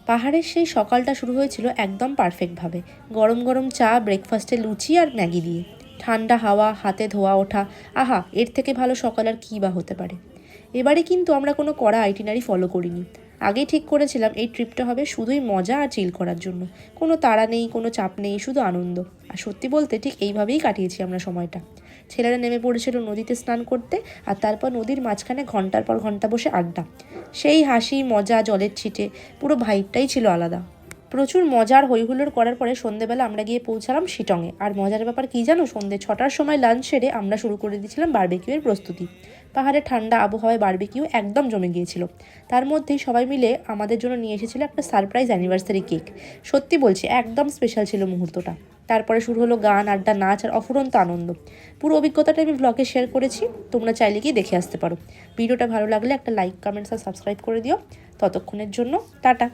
পাহাড়ের সেই সকালটা শুরু হয়েছিল একদম পারফেক্টভাবে। গরম গরম চা, ব্রেকফাস্টে লুচি আর ম্যাগি দিয়ে, ঠান্ডা হাওয়া, হাতে ধোয়া ওঠা। আহা, এর থেকে ভালো সকাল আর কী বা হতে পারে। এবারে কিন্তু আমরা কোনো কড়া আইটিনারি ফলো করিনি। আগেই ঠিক করেছিলাম এই ট্রিপটা হবে শুধুই মজা আর চিল করার জন্য। কোনো তাড়া নেই, কোনো চাপ নেই, শুধু আনন্দ। আর সত্যি বলতে ঠিক এইভাবেই কাটিয়েছি আমরা সময়টা। ছেলেরা নেমে পড়েছিল নদীতে স্নান করতে, আর তারপর নদীর মাঝখানে ঘন্টার পর ঘন্টা বসে আড্ডা। সেই হাসি, মজা, জলের ছিটে, পুরো ভাইবটাই ছিল আলাদা। প্রচুর মজার হইহুল্লোড় করার পরে সন্ধ্যেবেলা আমরা গিয়ে পৌঁছালাম শিটংয়ে। আর মজার ব্যাপার কী জানো, সন্ধ্যে 6টার সময় লাঞ্চ সেরে আমরা শুরু করে দিয়েছিলাম বারবিকিউয়ের প্রস্তুতি। পাহাড়ে ঠান্ডা আবহাওয়ায় বারবিকিউ একদম জমে গিয়েছিল। তার মধ্যেই সবাই মিলে আমাদের জন্য নিয়ে এসেছিল একটা সারপ্রাইজ অ্যানিভার্সারি কেক। সত্যি বলছি, একদম স্পেশাল ছিল মুহূর্তটা। তারপরে শুরু হলো গান, আড্ডা, নাচ আর অফুরন্ত আনন্দ। পুরো অভিজ্ঞতাটা আমি ব্লগে শেয়ার করেছি, তোমরা চাইলে গিয়ে দেখে আসতে পারো। ভিডিওটা ভালো লাগলে একটা লাইক, কমেন্টস আর সাবস্ক্রাইব করে দিও। ততক্ষণের জন্য টাটা।